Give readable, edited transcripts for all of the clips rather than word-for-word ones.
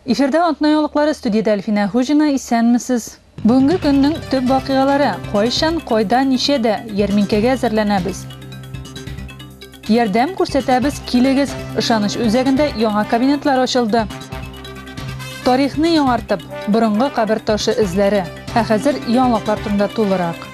Эфирде антнаялыклары студияда Әлфина Хужина, исәнмесез? Бүгенге көннең төп вакыйгалары кайчан, кайда, ничәдә ярминкәгә әзерләнәбез. Ярдәм күрсәтәбез, килегез. Ышаныч үзәгендә яңа кабинетлар ачылды. Тарихны яңартып, борынгы кабер ташы эзләре. Хәзер яңалыклар турында тулырак.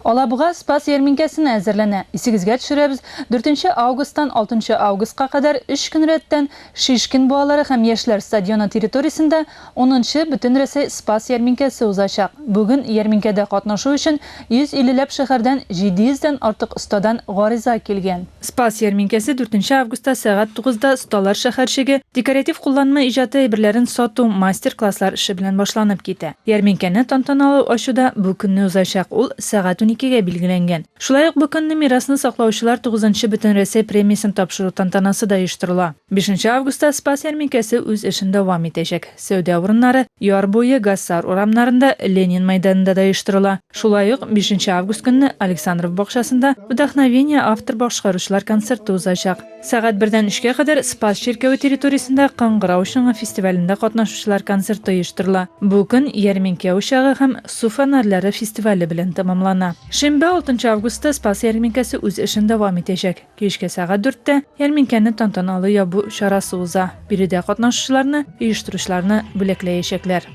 Алабуга Спас ярминкәсенә әзерләнә. Исегезгә төшерәбез, 4 августтан 6 августка кадәр 3 көн рәттән Шишкин балалары һәм яшьләр стадионы территориясендә 10-нчы Бөтенроссия Спас ярминкәсе узачак. Бүген ярминкәдә катнашу өчен 150ләп шәһәрдән 700дән артык остадан гариза килгән. Спас ярминкәсе 4 августта сәгать 9-да осталар шәһәрчеге декоратив кулланма иҗаты әйберләрен сату мастер-класслар эше белән башланып китә. Ярминкәне тантаналы ачуда бу көнне узачак. Ул сәгать 12-гә билгеләнгән. Шулай ук бу көнне мирасны саклаучылар 9-нчы Бөтенроссия премиясын тапшыру тантанасы да оештырыла. 5 августта Спас ярминкәсе үз эшен дәвам итәчәк. Сәүдә урыннары яр буе Гассар урамнарында, Ленин мәйданында да оештырыла. Шулай ук 5 август көнне Александров бакчасында Вдохновение автор башкаручылар концерты узачак. Сәгать 1-дән 3-кә кадәр Спас чиркәве территориясендә Каңгырау шыңы фестивалендә катнашучылар концерты оештырыла. Бу көн ярминкә учагы һәм су фонарьлары фестивале белән тәмамлана. Шимбә 6 августта Спас ярминкәсе үз эшен дәвам итәчәк. Кичкә сәгать 4-тә ярминкәне тантаналы ябу чарасы уза. Биредә катнашучыларны, оештыручыларны бүләкләячәкләр.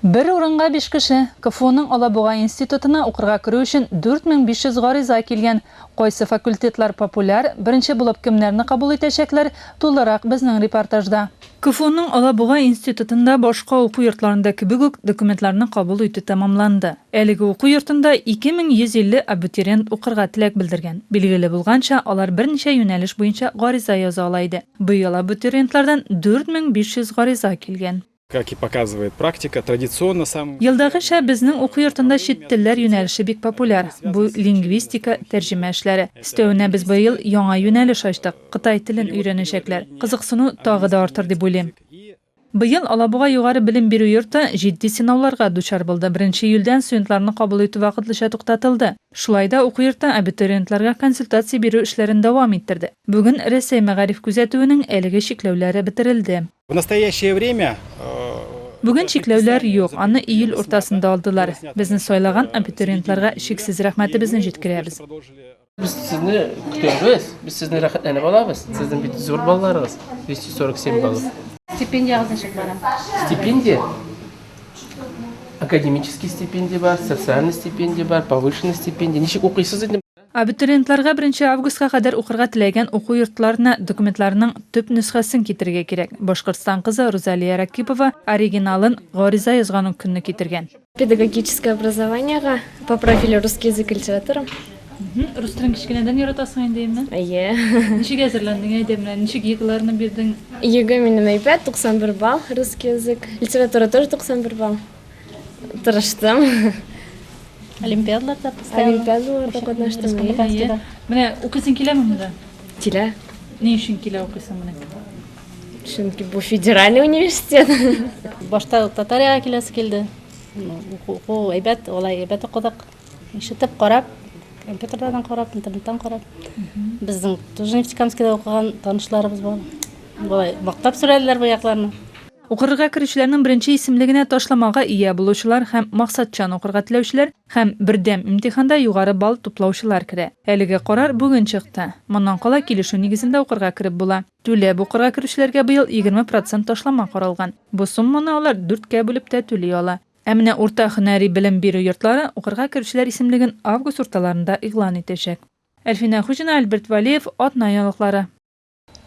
Бер урынга 5 кеше КФУның Алабуга институтына укырга керү өчен 4500 гариза килгән. Кайсы факультетлар популяр, беренче булып кемнәрне кабул итәчәкләр, тулырак безнең репортажда. КФУның Алабуга институтында башка уку йортларында кебек үк документларны кабул итү тәмамланды. Әлеге уку йортында 2150 абитуриент укырга теләк белдергән. Билгеле булганча, алар берничә юнәлеш буенча гариза яза ала иде. Быел абитуриентлардан 4500 гариза килгән. Как и показывает практика, традиционно Елдагыча безнең уку йортында чит телләр юнәлеше бик популяр. Бу лингвистика, тәрҗемә эшләре. Өстәвенә без быел яңа юнәлеш ачтык. Кытай телен өйрәнәчәкләр. Кызыксыну тагы да артыр дип уйлыйм. Быел Алабуга югары белем бирү йорты җитди сынауларга дучар булды. 1 июльдән студентларны кабул итү вакытлыча туктатылды. Шулай да уку йорты абитуриентларга консультация бирү эшләрен дәвам иттерде. Бүген Рәсәй мәгариф күзәтүенең әлеге чикләүләре бетерелде. В настоящее время Бүген чикләүләр юк, аны июль уртасында алдылар. Безне сайлаган абитуриентларга шиксез рәхмәтебезне җиткерәбез. Biz sizni kutamiz, biz sizni rəxətlərinə alabız. Sizin bir zor ballarınız, 247 bal. Стипендияңызны чыгарам. Стипендия? Академический стипендия бар, социальный стипендия бар, повышенный стипендия. Ничек укыйсыз инде? Абитуриентларга 1 августка кадәр укырга теләгән уку йортларына документларның төп нөсхәсен китергә кирәк. Башкортстан кызы Розалия Ракипова оригиналын гариза язган көнне китергән. Педагогическое образованиега по профилю русский язык и литература. Рус телен кичкенәдән яратасың инде инде. Ничек әзерләндең әйдәмнәр, ничек йыгыларны бирдең? ЕГЭ минем әйбәт, 91 балл, русский язык. Литература тоже 91 балл. Тырыштым. Олимпиадаларда постоянно. Олимпиадаларда катнаштым. Менә укыйсың киләме монда? Килә. Ни өчен килә укыйсың менә? Чөнки бу федеральный университет. Башта Татарияга киләсе килде. Уку әйбәт, алай әйбәт укыдык. Ишетеп карап, компьютердан карап, интернеттан карап. Безнең тоже Нефтекамскида укыган танышларыбыз бар. Болай мактап сүрәләр бу якларны. Укырга керүчеләрнең беренче исемлегенә ташламага ия булучылар һәм максатчан укырга теләүчеләр һәм бердәм имтиханда югары балл туплаучылар керә. Әлеге карар бүген чыкты. Моннан кала килешү нигезендә укырга кереп була. Түләп укырга керүчеләргә быел 20% ташлама каралган. Бу сумманы алар 4кә бүлеп тә түли ала. Ә менә урта һөнәри белем бирү йортлары укырга керүчеләр исемлеген август урталарында игълан итәчәк. Әлфина Хужина, Альберт Валиев, Атнаялыклары.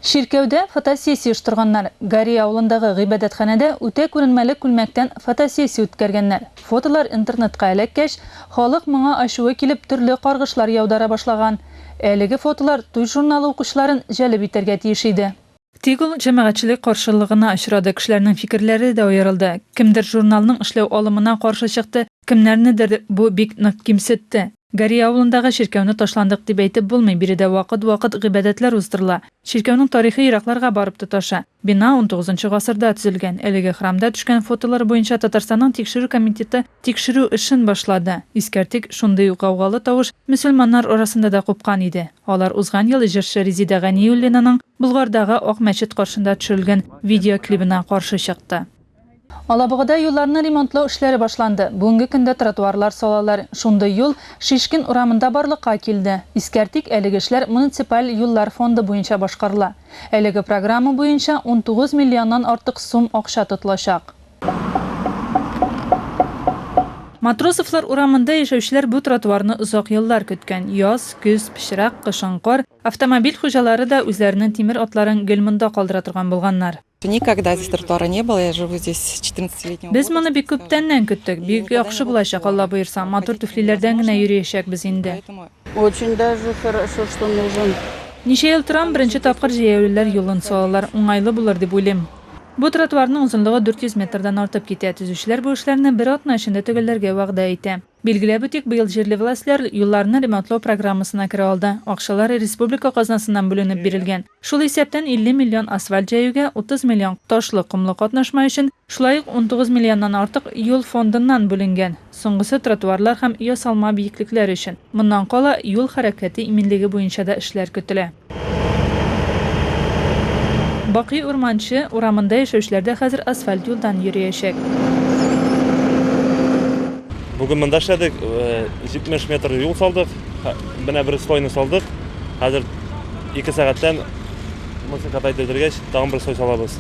Ширкәүдә фотосессия оештырганнар. Гари авылындагы гыйбадәтханәдә үтә күренмәле күлмәктән фотосессия үткәргәннәр. Фотолар интернетка эләккәч, халык моңа ачуы килеп төрле каргышлар яудара башлаган. Әлеге фотолар туй журналы укучыларын җәлеп итәргә тиеш иде. Тик ул җәмәгатьчелек каршылыгына очрады, кешеләрнең фикерләре дә аерылды. Кемдер журналның эшләү алымына каршы чыкты, кемнәрнедер бу бик нык кимсетте. Гари авылындагы ширкәүне ташландык дип әйтеп булмый, биредә вакыт гыйбадәтләр уздырыла. Ширкәүнең тарихи еракларга барып тоташа. Бина 19 гасырда төзелгән. Әлеге храмда төшкән фотолар буенча Татарстанның тикшерү комитеты тикшерү эшен башлады. Искәртик, шундый ук гаугалы тавыш мөселманнар арасында да купкан иде. Алар узган ел җырчы Резида Ганиуллинаның Болгардагы Ак мәчет каршында төшерелгән видеоклибына каршы чыкты. Алабугада юлларны ремонтлау эшләре башланды. Бүгенге көндә тротуарлар салалар. Шундый юл Шишкин урамында барлыкка килде. Искәртик, әлеге эшләр муниципаль юллар фонды буенча башкарыла. Әлеге программа буенча 19 миллионнан артык сум акча тотылачак. Матросовлар урамында яшәүчеләр бу тротуарны озак еллар көткән. Яз, көз, пычрак, кышын кар, автомобиль хуҗалары да үзләренең тимер атларын гел монда калдыра торган булганнар. Никогда здесь тротуара не было, я живу здесь 14-летнего. Без моны бик күптәннән көттек. Бик яхшы булачак, Алла боерса. Матур туфлиләрдән генә йөриячәкбез инде. Очень даже хорошо, что нужен. Ничә ел торам, беренче тапкыр җәяүлеләр юлын салалар. Уңайлы булыр дип уйлыйм. Бу тротуарның узынлыгы 400 метрдан артып китә. Төзүчеләр бу эшләрне бер атна эчендә төгәлләргә вәгъдә итә. Билгеләп үтик, быел җирле властьлар юлларны ремонтлау программасына керә алды. Акчалар республика казнасыннан бүленеп бирелгән. Шул исәптән 50 миллион асфальт җәюгә, 30 миллион ташлы кумлы катнашма өчен, шулай ук 19 миллионнан артык юл фондыннан бүленгән. Соңгысы тротуарлар һәм ясалма биеклекләр өчен. Моннан кала юл хәрәкәте иминлеге буенча да эшләр көтелә. Бакый урманчы урамында яшәүчеләрдә хәзер асфальт юлдан йөриячәк. Бүген монда эшләдек, 70 метр юл салдык, менә бер слойны салдык. Хәзер 2 сәгатьтән мусыката итергәч, тагын бер слой салабыз.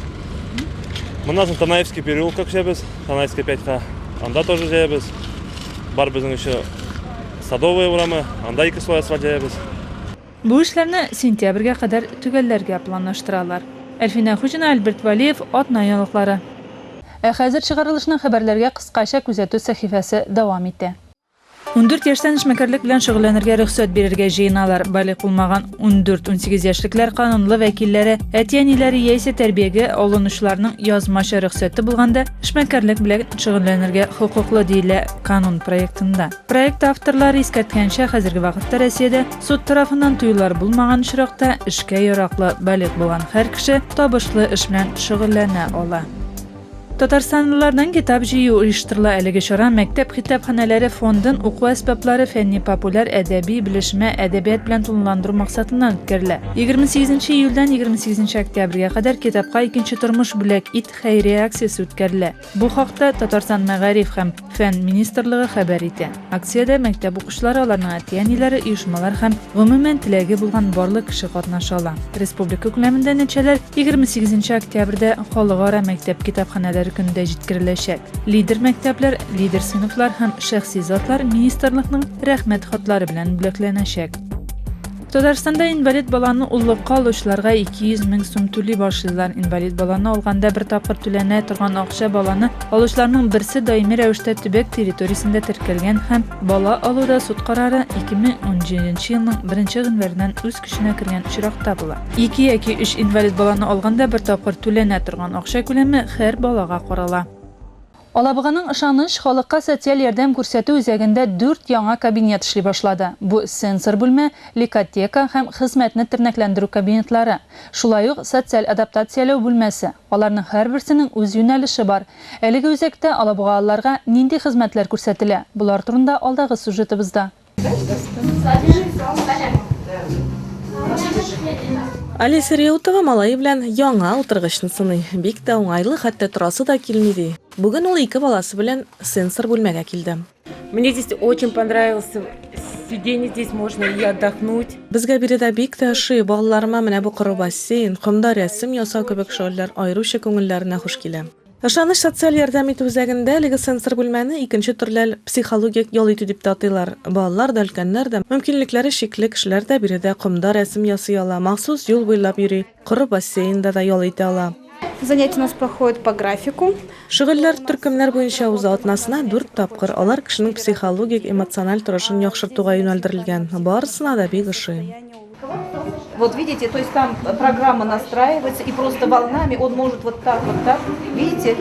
Моннан соң Танаевский переулкка күчәбез, Танаевский 5-ка. Анда тоже җәябез. Бар безнең еще Садовая урамы, анда 2 слой асфальт җәябез. Бу эшләрне сентябрьгә кадәр төгәлләргә планлаштыралар. Әлфинә Хуҗина, Альберт Валиев, Атна яңалыклары. Хәзер чыгарылышның хәбәрләргә кыскача күзәтү сәхифәсе дәвам итә. 14 яшьтән эшмәкәрлек белән шөгыльләнергә рөхсәт бирергә җыеналар. Балиг булмаган 14-18 яшьлекләр канунлы вәкилләре, әти-әниләре яисә тәрбиягә алынучыларның язмача рөхсәте булганда эшмәкәрлек белән шөгыльләнергә хокуклы диелә канун проектында. Проект авторлары искәрткәнчә, хәзерге вакытта Россиядә суд тарафыннан тыюлар булмаган очракта эшкә яраклы балиг булган һәр кеше табышлы эш белән шөгыльләнә ала. Татарстанлылардан китап җыю оештырыла. Әлеге чара мәктәп китапханәләре фондын уку әсбаплары фәнни популяр әдәби белешмә әдәбият белән тулыландыру максатыннан үткәрелә. 28 июльдән 28 октябрьгә кадәр китапка икенче тормыш бүләк ит хәйрия акциясе үткәрелә. Бу хакта Татарстан мәгариф һәм фән министрлыгы хәбәр итә. Акциядә мәктәп укучылары, аларның әти-әниләре, оешмалар һәм гомумән теләге булган барлык кеше катнаша ала. Республика күләмендә нәтиҗәләр 28 октябрьдә халыкара мәктәп китапханәләре көндә җиткереләчәк. Лидер мәктәпләр, лидер сыйныфлар һәм шәхси затлар министрлыкның рәхмәт хатлары белән бүләкләнәчәк. Татарстанда инвалид баланы уллыкка алучыларга 200 мең сум түли башлыйлар. Инвалид баланы алганда бер тапкыр түләнә торган акча баланы алучыларның берсе даими рәвештә төбәк территориясендә теркәлгән һәм бала алуда суд карары 2017 елның 1 гыйнварыннан үз көченә кергән очракта була. 2 яки 3 инвалид баланы алганда бер тапкыр түләнә торган акча күләме һәр балага карала. Алабуганың ышаныч халыкка социаль ярдәм күрсәтү үзәгендә 4 яңа кабинет эшли башлады. Бу сенсор бүлмә, ликотека һәм хезмәтне тернәкләндерү кабинетлары. Шулай ук социаль адаптацияләү бүлмәсе. Аларның һәрберсенең үз юнәлеше бар. Әлеге үзәктә алабугалыларга нинди хезмәтләр күрсәтелә? Булар турында алдагы сюжетыбызда. Алиса Реутова малайы белән яңа утыргычны сыный. Бик тә уңайлы, хәтта торасы да килмиде. Бүген ул 2 баласы белән сенсор бүлмәгә килде. Мне здесь очень понравилось сидение, здесь можно и отдохнуть. Безгә биредә бик тә ошый, балаларыма менә бу коры бассейн, комда рәсем ясау кебек шөгыльләр аеруча күңелләренә хуш килә. Ышаныч социаль ярдәм итү үзәгендә әлеге сенсор бүлмәне икенче төрле психологик ял итү дип татыйлар. Балалар да, өлкәннәр дә, мөмкинлекләре шикле кешеләр дә биредә комда рәсем ясый ала, махсус юл буйлап йөри, коры бассейнда да ял итә ала. Занятия у нас проходят по графику. Шөгыльләр төркемнәр буенча уза, атнасына 4 тапкыр. Алар кешенең психологик, эмоциональ торышын яхшыртуга юнәлдерелгән. Барысына да бик ошый. Вот видите, то есть там программа настраивается, и просто волнами он может вот так, видите?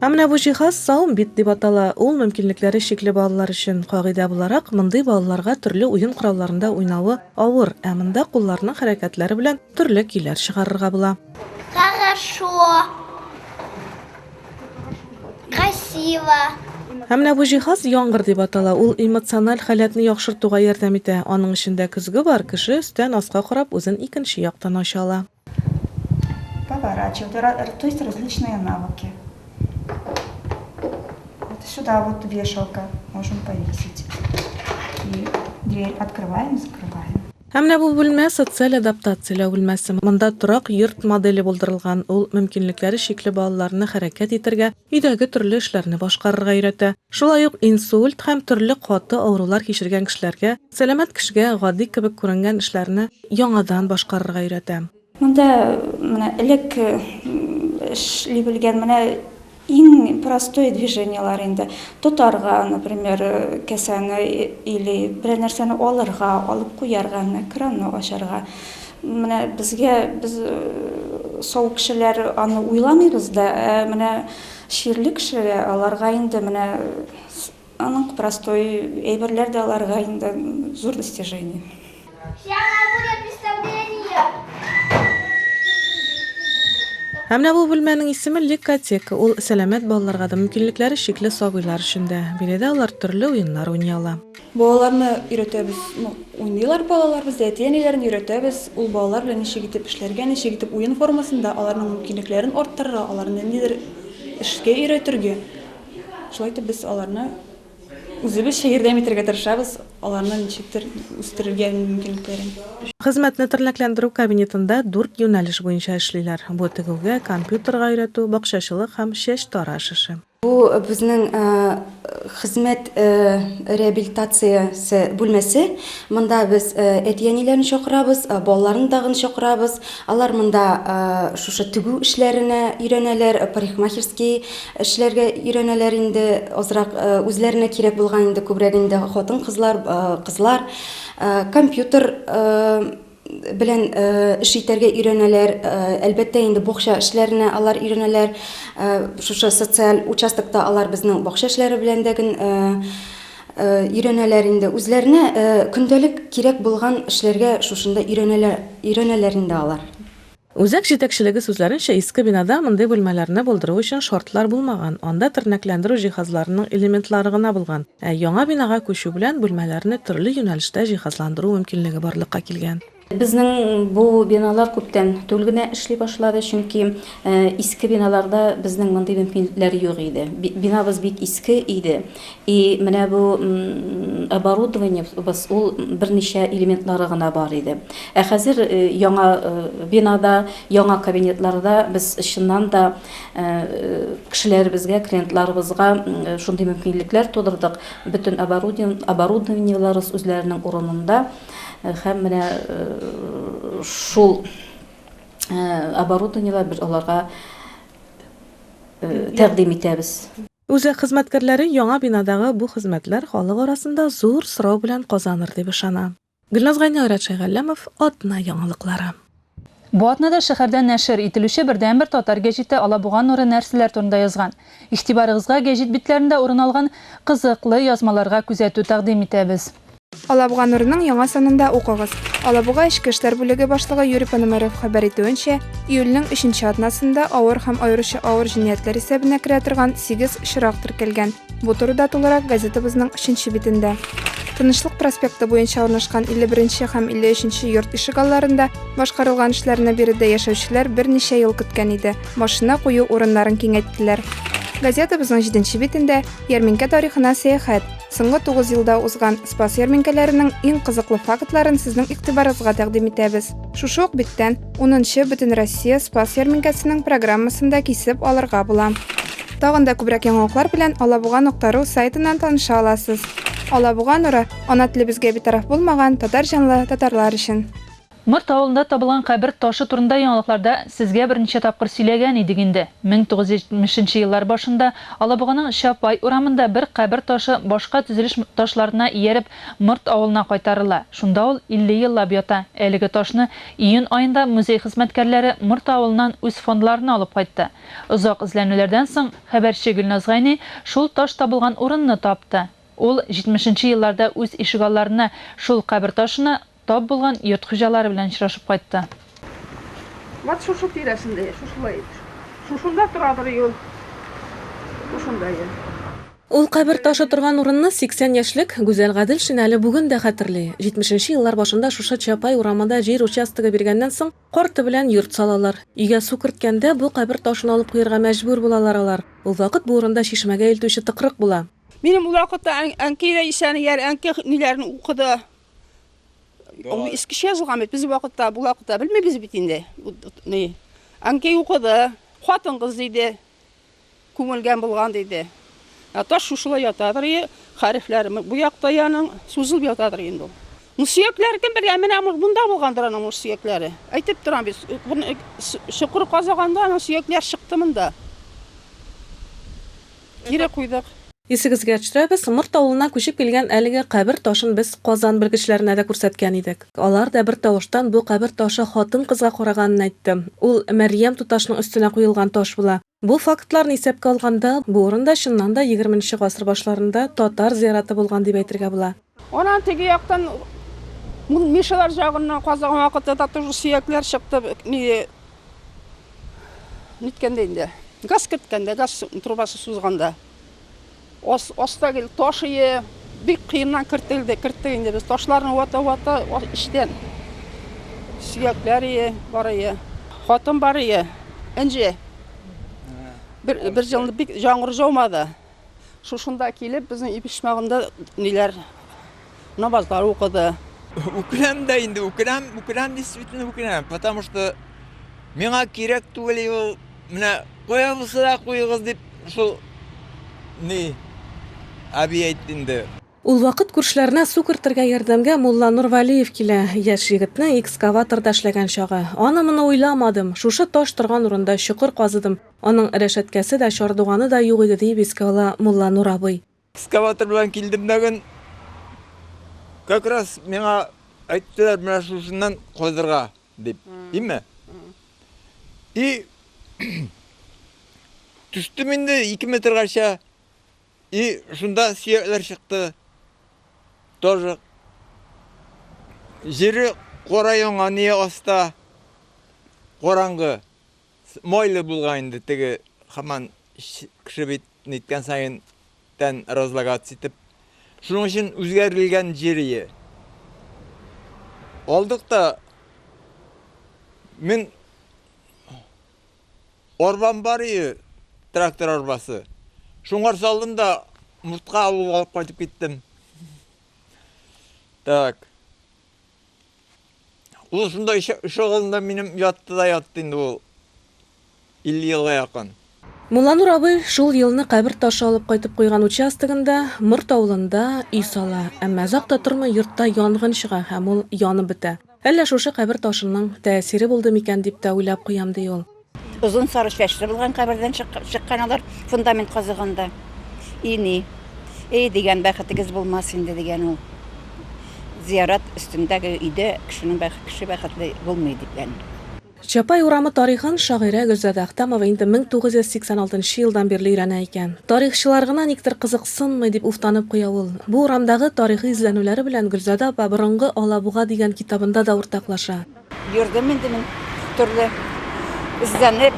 Менә бу җиһаз Soundbit дип атала. Ул мөмкинлекләре шикле балалар өчен кагыйдә буларак мондый балаларга төрле уен коралларында уйнавы авыр, ә монда кулларның хәрәкәтләре белән төрле көйләр чыгарырга була. Хорошо. Красиво. Менә бу җиһаз яңгыр дип атала. Ул эмоциональ халәтне яхшыртуга ярдәм итә. Аның эчендә көзге бар, кеше өстән аска карап үзен икенче яктан ача ала. Поворачивать, то есть различные навыки. Вот сюда вот вешалка можем повесить. И дверь открываем, закрываем. Менә бу бүлмә социаль адаптацияләү бүлмәсе. Монда торак йорт модели булдырылган. Ул мөмкинлекләре шикле балаларны хәрәкәт итәргә, өйдәге төрле эшләрне башкарырга өйрәтә. Шулай ук инсульт һәм төрле каты авырулар кичергән кешеләргә, сәламәт кешегә гади кебек күренгән эшләрне яңадан башкарырга өйрәтә. Монда менә элек эшли белгән менә иң простой движениялар инде. Тотарга, например, кәсәне или бер нәрсәне алырга, алып куярга, кранны ачарга. Менә безгә без сау кешеләр аны уйламыйбыз да, менә ширле кешеләр аларга инде менә аның простой әйберләр дә аларга инде зур достижение. Менә бу бүлмәнең исеме Ликотека. Ул сәламәт балаларга да мөмкинлекләре шикле сабыйлар өчен дә. Биредә алар төрле уеннар уйный ала. Балаларны өйрәтәбез, уйныйлар балалар, без әти-әниләрне өйрәтәбез. Ул балалар белән ничек итеп эшләргә, ничек итеп уен формасында аларның мөмкинлекләрен арттырырга, аларны нидер эшкә өйрәтергә. Шулай итеп без аларны үзебезчә ярдәм итәргә тырышабыз, аларны ничектер үстерергә мөмкинлекләрен. Хезмәтне тернәкләндерү кабинетында 4 юнәлеш буенча эшлиләр. Бу тегүгә, компьютерга өйрәтү, бакчачылык һәм чәч тараш эше. Бу безнең хезмәт реабилитациясе бүлмәсе. Монда без әти-әниләрне чакырабыз, балаларны да чакырабыз. Алар монда шушы тегү эшләренә өйрәнәләр, парикмахерский эшләргә өйрәнәләр инде, азрак үзләренә кирәк булган инде күбрәк инде кызлар, компьютер белән эш итәргә өйрәнәләр, әлбәттә инде бакча эшләренә алар өйрәнәләр, шушы социаль участокта алар безнең бакча эшләре белән дә өйрәнәләр инде, үзләренә көндәлек кирәк булган эшләргә шушында өйрәнәләр инде алар. Үзәк җитәкчелеге сүзләренчә, иске бинада мондый бүлмәләрне булдыру өчен шартлар булмаган. Анда тернәкләндерү җиһазларының элементлары гына булган. Яңа бинага күчү белән бүлмәләрне төрле юнәлештә җиһазландыру мөмкинлеге барлыкка килгән. Безнең бу биналар күптән түл генә эшли башлады, чөнки иске биналарда безнең мондый мөмкинлекләр юк иде. Бинабыз бик иске иде. И менә бу оборудование без ул берничә элементлары гына бар иде. Хәзер яңа бинада, яңа кабинетларда без чыннан да кешеләребезгә, клиентларыбызга шундый мөмкинлекләр тудырдык. Бөтен оборудованиеларыбыз үзләренең урынында. Һәм менә шул оборудованиелар без аларга тәкъдим итәбез. Үзәк хезмәткәрләре яңа бинадагы бу хезмәтләр халык арасында зур сорау белән казаныр дип ышана. Гөлназ Гайнурат Шәйгәлләмов, Атна яңалыклары. Бу атнада шәһәрдә нәшер ителүче бердәнбер татар гәҗите Алабуга нуры нәрсәләр турында язган. Игътибарыгызга гәҗит битләрендә урын алган кызыклы язмаларга күзәтү тәкъдим итәбез. Алабуга нурының яңа санында укыгыз. Алабуга эчке эшләр бүлеге башлыгы Юрий Пономарев хәбәр итүенчә, июльнең 3-нче атнасында авыр һәм аеруча авыр җинаятьләр исәбенә керә торган 8 очрак теркәлгән. Бу турыда тулырак газетабызның 3-нче битендә. Тынычлык проспекты буенча урнашкан 51-нче һәм 53-нче йорт ишек алларында башкарылган эшләрне биредә яшәүчеләр берничә ел көткән иде. Машина кую урыннарын киңәйттеләр. Газетабызның 7-нче битендә ярминкә тарихына сәяхәт. Соңгы 9 елда узган Спас ярминкәләренең иң кызыклы фактларын сезнең игътибарыгызга тәкъдим итәбез. Шушы ук биттән 10-нчы Бөтен Россия Спас ярминкәсенең программасында кисеп алырга була. Тагын да күбрәк яңалыклар белән Алабуга.ру сайтыннан таныша аласыз. Алабуга нуры ана телебезгә битараф булмаган татар җанлы татарлар өчен. Мырт авылында табылган кабер ташы турында яңалыкларда сезгә берничә тапкыр сөйләгән идек инде. 1970 еллар башында Алабуганың Шапай урамында бер кабер ташы башка төзелеш ташларына ияреп Мырт авылына кайтарыла. Шунда ул 50 еллап ята. Әлеге ташны июнь айында музей хезмәткәрләре Мырт авылыннан үз фондларына алып кайтты. Озак эзләнүләрдән соң хәбәрче Гөлназ Гайни шул таш табылган урынны тапты. Ул 70 елларда үз ишегалларына шул кабер ташына тап булган йорт хуҗалары белән очрашып кайтты. Вот шушы тирәсендә, шушылай. Шушында торадыр юл. Шушында. Ул кабер ташы торган урынны 80 яшьлек Гүзәл Гадел Шинәле бүген дә хәтерли. 70 еллар башында шушы Чапай урамында җир участогы биргәннән соң карты белән йорт салалар. Өйгә су керткәндә бу кабер ташын алып куярга мәҗбүр булалар алар. Ул вакыт бу урында шишмәгә илтүче тыкрык була. Минем ул вакытта әнкәй исән яр әнкәй ниләрне укыды. Ул искечә язылган бит, без вакытта, бу вакытта белмибез бит инде. Ни? Әнкәй укыды, хатын кыз диде. Күңелгән булган диде. Таш шушылай ятадыр, хәрефләр бу якта яның сузылып ятадыр инде. Мусиякләр кем белгән, менә бунда булгандыр аның мусиякләре. Әйтеп торам без, шукыр казаганда аның сөякләр чыкты монда. Кире куйдык. Исегезгә төшерәбез, Мырт авылына күчеп килгән әлеге кабер ташын без Казан белгечләренә дә күрсәткән идек. Алар да бер тавыштан бу кабер ташы хатын кызга караганын әйтте. Ул Мәрьям туташның өстенә куелган таш була. Бу фактларны исәпкә алганда, бу урында чыннан да 20нче гасыр башларында татар зияраты булган дип әйтергә була. Анан теге яктан Мишалар жагыннан казаган вакытта да тоже сөякләр чыкты. Ниткәндә инде. Газ керткәндә, газ трубасы сузганда. Остагы ташы бик кыйыннан кертелде инде. Без ташларны вата иштән. Сөякләр барые, хатын барые. Энҗе. Bir җылны бик яңгыр жаумады. Шушында килеп безнең ипишмагында ниләр намазлар укыды. Укырам да инде, укырам действительно укырам, потому что миңа кирәк түгел ул менә куябызсы да куйыгыз дип шул ни аби әйтте инде. Ул вакыт күршләренә су кертергә ярдәмгә Мулла Нурвалиев килә. Яшь егетнең экскаваторда эшләгән чагы. Аны моны уйламадым. Шушы таш торган урында чокыр казыдым. Аның рәшәткәсе дә, чардуганы да юк иде дип искә ала Мулла Нур абый. Экскаватор белән килдем дәген. Как раз миңа әйттеләр менә шушыннан кайдырга дип. Име? И төштем инде 2 метргача. И шунда сөякләр чыкты. Тоже җире корайыңа не аста кораңгы мойлы булган инде теге һаман кеше бит ниткән сайын тән разлагат итеп шуның өчен үзгәрелгән җире алдык та мен орбан бар иде трактор арбасы шуңар салдым да муртка алып кайтып киттем. Так. Ул шунда шөгылендә минем ятты да ятты инде ул. 50 елга якын. Мулла Нур абый шул елны кабер ташы алып кайтып куйган участогында Мырт авылында үй сала. Әмма озакта тормый йортта янгын чыга һәм ул янып бетә. Әллә шушы кабер ташының тәэсире булды микән дип тә уйлап куям ди ул. Uzun sarı şeşre bulgan kabirden çıkkanlar fundament kazıganda. İyi degen bəxətiniz bulmasın degen o. Ziyaret üstündəki üydə kişi bəxətli bulmaydı yani. Чапай урамы тарихын шагыйрә Гөлзәдә Әхтәмова инде 1986 елдан бирле өйрәнә икән. Тарихчылар гына никтер кызыксынмый дип уфтанып куя ул. Бу урамдагы тарихи изләнүләре белән Гөлзәдә апа борынгы Алабуга дигән китабында да уртаклаша. Йөрдем инде мин төрле izlenip,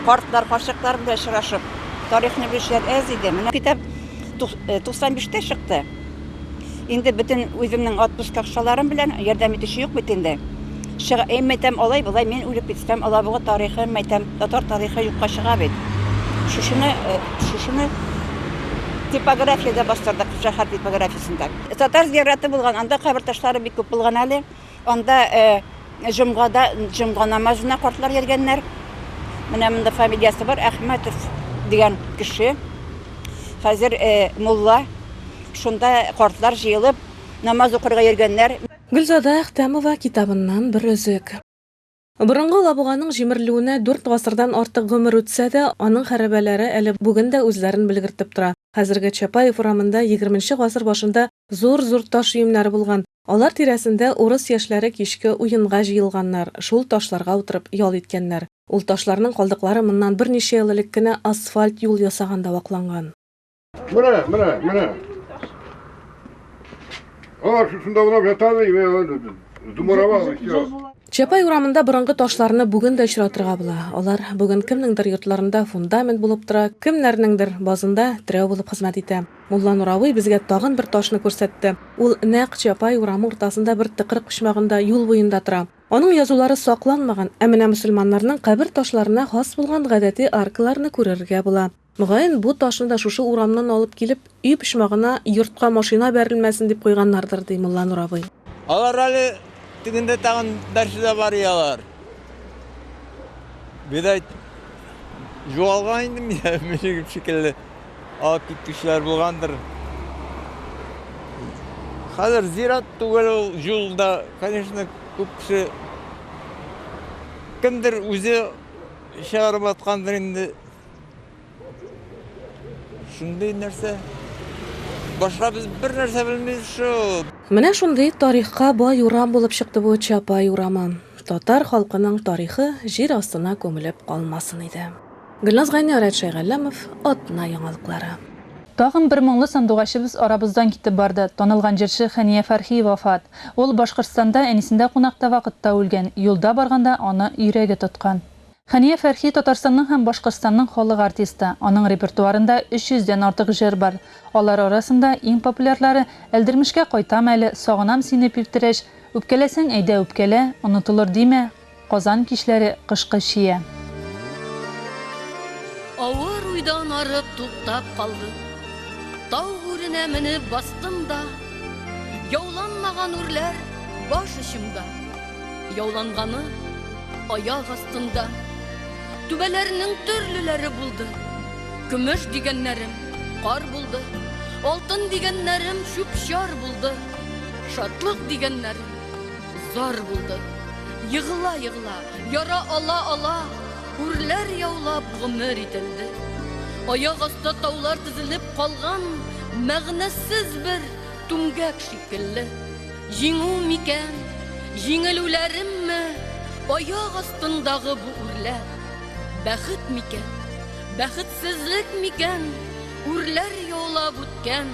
kartlar, kaşıklar bile şıraşıp, tarihini bilişler ez idi. Kitap 95'te çıktı. Şimdi bütün özümün 60 kakşalarım bilen yardım edişi yok bütünde. Metem olay bulay, men ölüp bitsem, Alabuğa tarihi, metem Tatar tarihi yok kaşığa bit. Şuşunu tipografiyada bastırdık, şehir tipografisinde. Tatar ziyaratı bulgan, anda kabir taşları bir köp bulgan hali. Anda Cumga namazına kartlar yergenler. Benim de familyası var, Ahmetov diyen kişi. Hazır Mulla, şunda kartlar jıyılıp namaz okurga yergenler. Гүлзада Әхтәмова китабыннан бер өзек. Борынгы Лабуганың җимерелүенә 4 гасырдан артык гомер үтсә дә, аның хәрабәләре әле бүген дә үзләрен белгертеп тора. Хәзерге Чапаев урамында 20нче гасыр башында зур-зур таш өемнәре булган. Алар тирәсендә урыс яшьләре кичке уенга җыелганнар, шул ташларга утырып ял иткәннәр. Ул ташларның калдыклары моннан берничә ел элек кенә асфальт юл ясаганда вакланган. Менә. Шунда гына ятады, думаравал, всё. Чапай урамында борынгы ташларны бүген дә очратырга була. Алар бүген кемнеңдер йортларында фундамент булып тора, кемнәрнеңдер базында терәү булып хезмәт итә. Мулла Нуравый безгә тагын бер ташны күрсәтте. Ул нәкъ Чапай урамы уртасында бер тыкрык почмагында юл буенда тора. Аның язулары сакланмаган, ә менә мөселманнарның кабер ташларына хас булган гадәти аркаларны күрергә була. Мөгаен бу ташны да шушы урамнан алып килеп, үй почмагына йортка машина бәрелмәсен дип куйганнардыр, ди Мулла Нуравый. Алар әле тигендә тагын дәршидә бар ялар. Бидәй юалган инде минем шикелле алып киткечләр булгандыр. Хәзер зират түгел ул юлда, конечно, күп кеше кемдер үзе чыгарып аткандыр инде. Шундый нәрсә. Башка без бер нәрсә белмибез шу. Менә шундый тарихка бай урам булып чыкты бу Чапай урамы. Татар халкының тарихы җир астына күмелеп калмасын иде. Гөлназ Гайнарәт Шәйгәлләмов, Атна яңалыклары. Тагын бер моңлы сандугачыбыз арабыздан китеп барды. Танылган җырчы Хәния Фәрхи вафат. Ул Башкортстанда әнисендә кунакта вакытта үлгән. Юлда барганда аны йөрәге тоткан. Хәния Фәрхи Татарстанның һәм Башкортстанның халык артисты. Аның репертуарында 300дән артык җыр бар. Алар арасында иң популярлары Әлдермешкә кайтам әле, Сагынам сине пиптерәш, Үпкәләсәң әйдә үпкәлә, Онытылыр димә, Казан кичләре кышкы чия. Авыр уйдан арып туктап калды. Тау үренә менеп бастым да, яуланмаган үрләр баш очымда, яуланганы аяк астында. Түбәләрнең төрлеләре булды. Көмеш дигәннәрем кар булды, алтын дигәннәрем чүп-чар булды, шатлык дигәннәрем зар булды. Йыгыла, яра ала, үрләр яулап гомер ителде. Аяк асты таулар тезелеп калган, мәгънәсез бер түмгәк шикелле. Җиңү микән, җиңелүләремме, аяк астындагы бу үрләр? Бәхет микән, бәхетсезлек микән, үрләр яулап үткән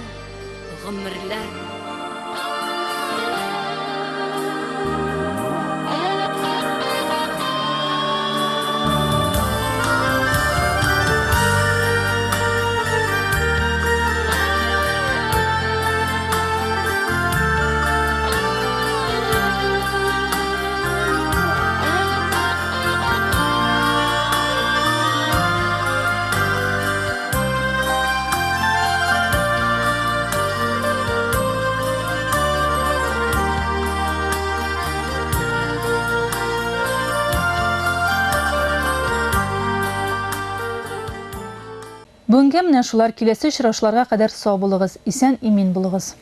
гомерләр? Бүгенге менә шулар, киләсе очрашларга кадәр сау булыгыз, исән имин булыгыз.